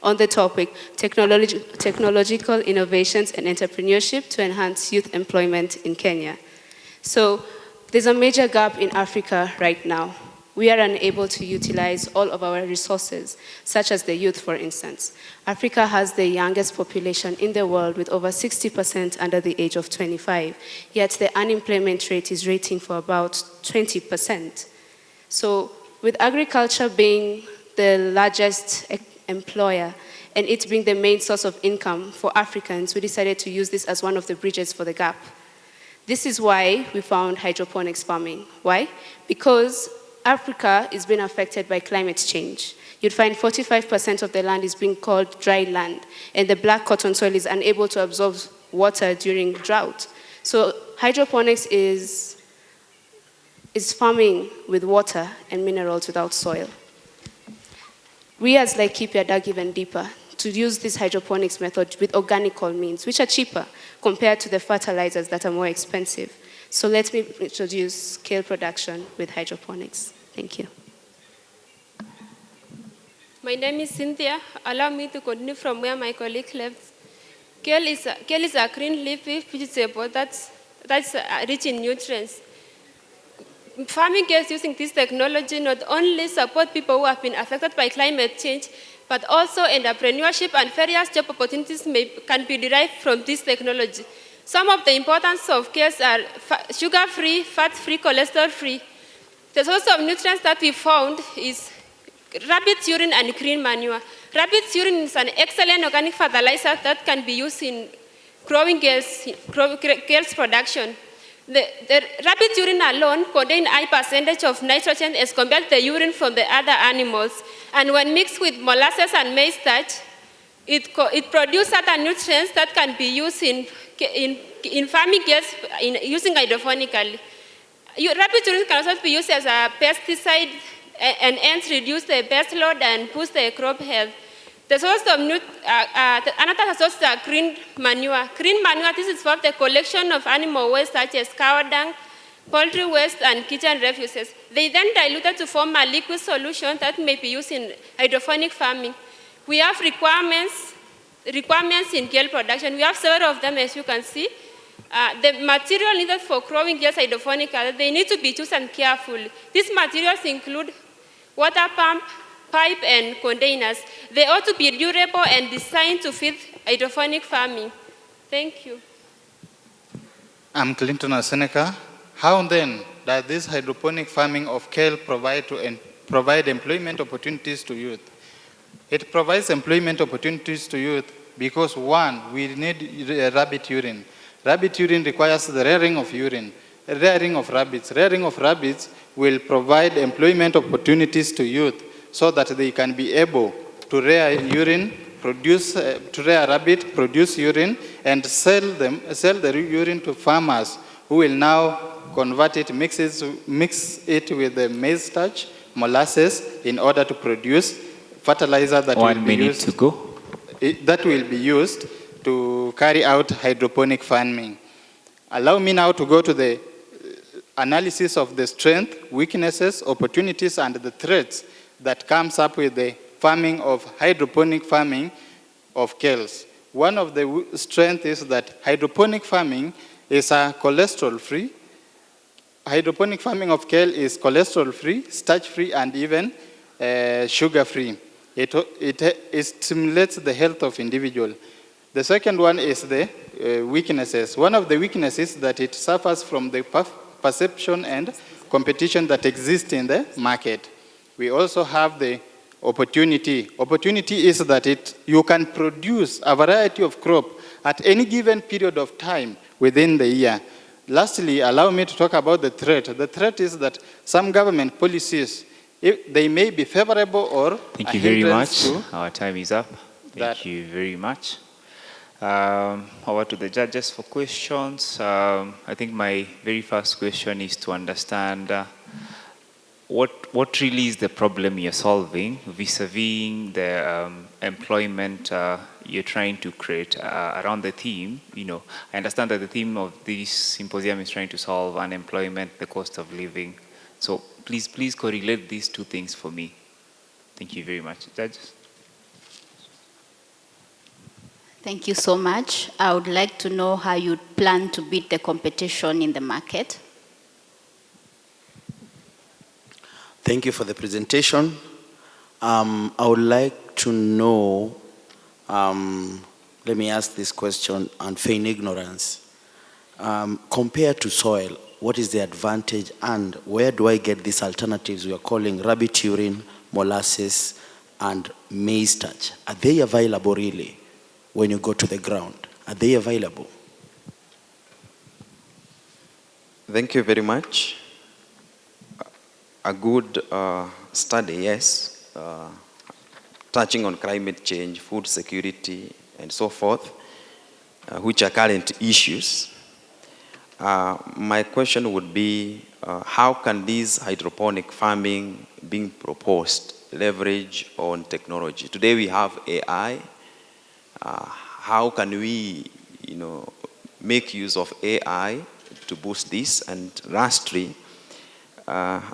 on the topic, technological innovations and entrepreneurship to enhance youth employment in Kenya. So there's a major gap in Africa right now. We are unable to utilize all of our resources, such as the youth, for instance. Africa has the youngest population in the world with over 60% under the age of 25, yet the unemployment rate is rating for about 20%. So with agriculture being the largest employer and it being the main source of income for Africans, we decided to use this as one of the bridges for the gap. This is why we found hydroponics farming. Why? Because Africa is being affected by climate change. You'd find 45% of the land is being called dry land, and the black cotton soil is unable to absorb water during drought. So hydroponics is farming with water and minerals without soil. We as Laikipia dug even deeper to use this hydroponics method with organical means, which are cheaper compared to the fertilizers that are more expensive. So let me introduce scale production with hydroponics. Thank you. My name is Cynthia. Allow me to continue from where my colleague left. Kale is a green leafy vegetable that's rich in nutrients. Farming girls using this technology not only support people who have been affected by climate change, but also entrepreneurship and various job opportunities can be derived from this technology. Some of the importance of kales are sugar-free, fat-free, cholesterol-free. The source of nutrients that we found is rabbit urine and green manure. Rabbit urine is an excellent organic fertilizer that can be used in growing kales production. The rabbit urine alone contains a high percentage of nitrogen as compared to the urine from the other animals. And when mixed with molasses and maize starch, it produces certain nutrients that can be used in farming kales using hydroponically. Rabbit urine can also be used as a pesticide and hence reduce the pest load and boost the crop health. The source of another source is green manure. Green manure, this is for the collection of animal waste such as cow dung, poultry waste, and kitchen refuses. They then diluted to form a liquid solution that may be used in hydroponic farming. We have requirements in kale production. We have several of them, as you can see. The material needed for growing kales hydroponically, they need to be chosen carefully. These materials include water pump, pipe, and containers. They ought to be durable and designed to fit hydroponic farming. Thank you. I'm Clinton Seneca. How then does this hydroponic farming of kale provide employment opportunities to youth? It provides employment opportunities to youth because, one, we need rabbit urine. Rabbit urine requires the rearing of urine, rearing of rabbits. Rearing of rabbits will provide employment opportunities to youth so that they can be able to rear urine, to rear rabbit, produce urine, and sell the urine to farmers who will now convert it, mix it with the maize starch, molasses, in order to produce fertilizer that will be used to go. That will be used to carry out hydroponic farming. Allow me now to go to the analysis of the strengths, weaknesses, opportunities, and the threats that comes up with the farming of hydroponic farming of kales. One of the strengths is that hydroponic farming is cholesterol-free. Hydroponic farming of kale is cholesterol-free, starch-free, and even sugar-free. It stimulates the health of individual. The second one is the weaknesses. One of the weaknesses is that it suffers from the perception and competition that exists in the market. We also have the opportunity. Opportunity is that you can produce a variety of crop at any given period of time within the year. Lastly, allow me to talk about the threat. The threat is that some government policies, they may be favorable or Thank you very much. Our time is up. Thank you very much. Over to the judges for questions. I think my very first question is to understand what really is the problem you're solving vis-a-vis the employment you're trying to create around the theme. I understand that the theme of this symposium is trying to solve unemployment, the cost of living. So please correlate these two things for me. Thank you very much. Judges? Thank you so much. I would like to know how you plan to beat the competition in the market. Thank you for the presentation. I would like to know, let me ask this question and feign ignorance. Compared to soil, what is the advantage and where do I get these alternatives we are calling rabbit urine, molasses, and maize starch? Are they available really when you go to the ground? Are they available? Thank you very much. A good study, yes, touching on climate change, food security, and so forth, which are current issues. My question would be, how can this hydroponic farming being proposed leverage on technology? Today we have AI. How can we, make use of AI to boost this? And lastly,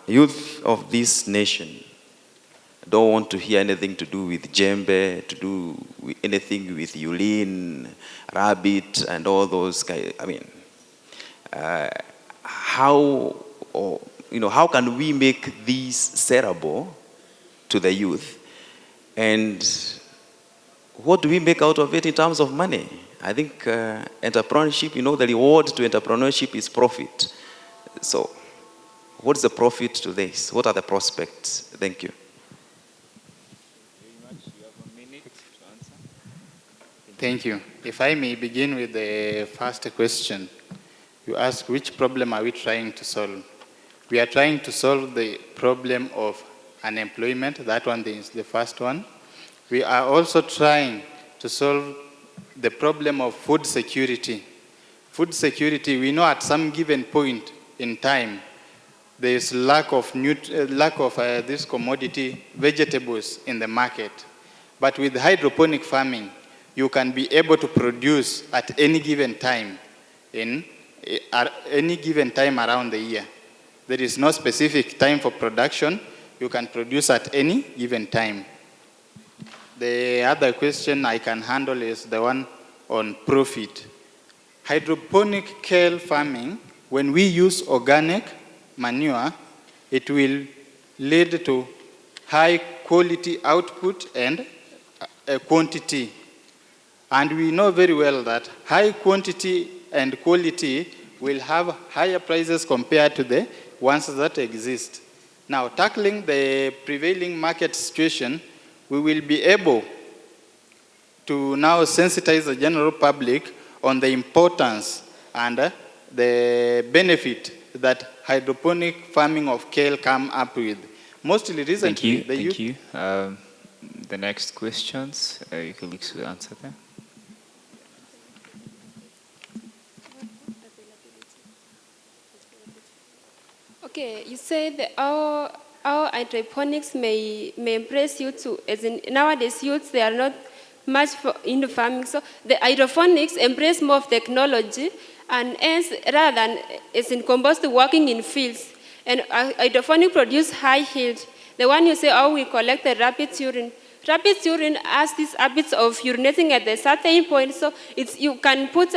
youth of this nation don't want to hear anything to do with djembe, to do with anything with urine, rabbit, and all those guys. I mean, how can we make these sellable to the youth? And what do we make out of it in terms of money? I think entrepreneurship, the reward to entrepreneurship is profit. So what's the profit to this? What are the prospects? Thank you. Thank you. If I may begin with the first question. You ask, which problem are we trying to solve? We are trying to solve the problem of unemployment. That one is the first one. We are also trying to solve the problem of food security. Food security, we know at some given point in time, there is lack of this commodity, vegetables in the market. But with hydroponic farming, you can be able to produce at any given time around the year. There is no specific time for production. You can produce at any given time. The other question I can handle is the one on profit. Hydroponic kale farming, when we use organic manure, it will lead to high quality output and quantity. And we know very well that high quantity and quality will have higher prices compared to the ones that exist. Now, tackling the prevailing market situation, we will be able to now sensitize the general public on the importance and the benefit that hydroponic farming of kale come up with. Mostly recently, Thank you. The next questions, you can look to answer them. Okay, you said our hydroponics may impress you too. As in nowadays, youths, they are not much into farming. So the hydroponics embrace more of technology, and hence, rather than as in composed working in fields, and hydroponic produce high yield. The one you say, we collect the rabbit urine. Rabbit urine has these habits of urinating at a certain point, so you can put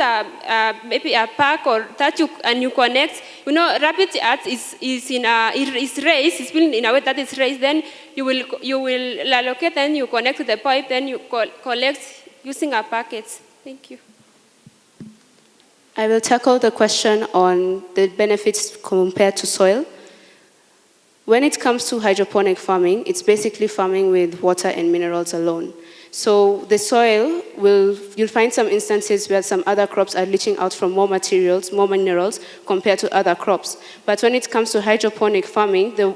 maybe a pack or that and you connect. Rabbit art is raised, it's built in a way that is raised. Then you will allocate, then you connect to the pipe, then you collect using a packet. Thank you. I will tackle the question on the benefits compared to soil. When it comes to hydroponic farming, it's basically farming with water and minerals alone. So the soil, you'll find some instances where some other crops are leaching out from more materials, more minerals, compared to other crops. But when it comes to hydroponic farming, the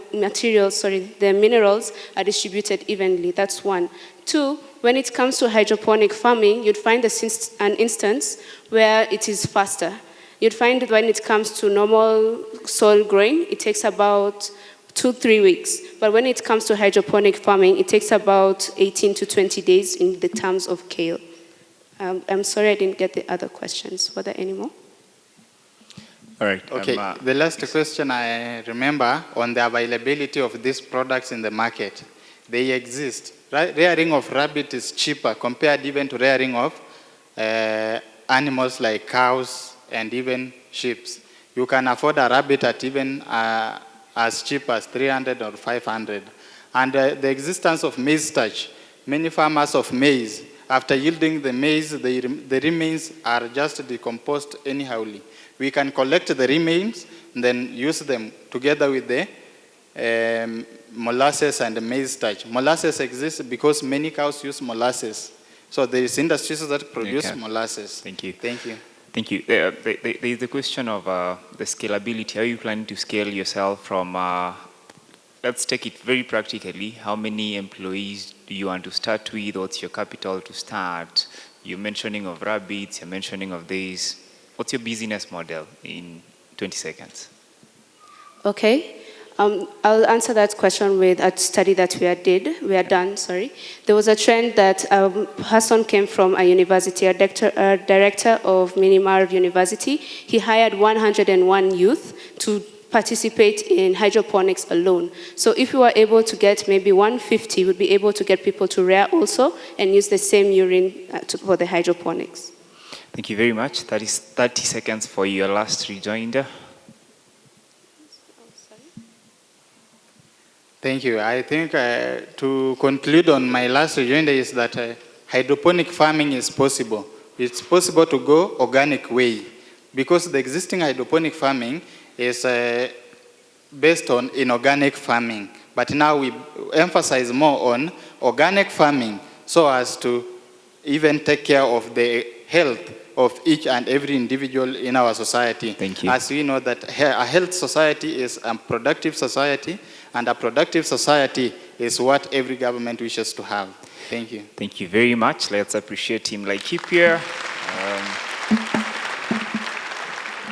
minerals are distributed evenly. That's one. Two, when it comes to hydroponic farming, you'd find an instance where it is faster. You'd find that when it comes to normal soil growing, it takes about 2-3 weeks. But when it comes to hydroponic farming, it takes about 18 to 20 days in the terms of kale. I'm sorry I didn't get the other questions. Were there any more? All right. Okay, the last question I remember on the availability of these products in the market. They exist. Rearing of rabbit is cheaper compared even to rearing of animals like cows and even sheep. You can afford a rabbit at even as cheap as 300 or 500. And the existence of maize starch, many farmers of maize, after yielding the maize, the remains are just decomposed anyhowly. We can collect the remains and then use them together with the molasses and the maize starch. Molasses exists because many cows use molasses. So there is industries that produce molasses. Thank you. Thank you. Thank you. There is the question of the scalability. How are you planning to scale yourself from, let's take it very practically, how many employees do you want to start with? What's your capital to start? You're mentioning of rabbits, you're mentioning of this. What's your business model in 20 seconds? Okay. I'll answer that question with a study that we had done. There was a trend that a person came from a university, a director of Minimar University. He hired 101 youth to participate in hydroponics alone. So if we were able to get maybe 150, we'd be able to get people to rear also and use the same urine for the hydroponics. Thank you very much. That is 30 seconds for your last rejoinder. Thank you. I think to conclude on my last rejoinder is that hydroponic farming is possible. It's possible to go organic way because the existing hydroponic farming is based on inorganic farming. But now we emphasize more on organic farming so as to even take care of the health of each and every individual in our society. Thank you. As we know that a health society is a productive society, and a productive society is what every government wishes to have. Thank you. Thank you very much. Let's appreciate Team Laikipia.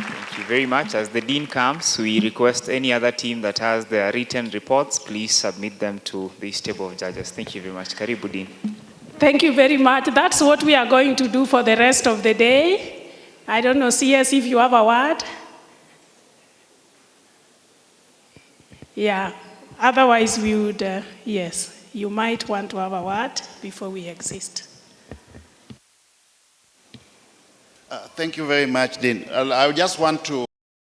Thank you very much. As the Dean comes, we request any other team that has their written reports, please submit them to this table of judges. Thank you very much. Karibu, Dean. Thank you very much. That's what we are going to do for the rest of the day. I don't know, CS, if you have a word. Yeah. Otherwise, we would, yes, you might want to have a word before we exit. Thank you very much, Dean. I just want to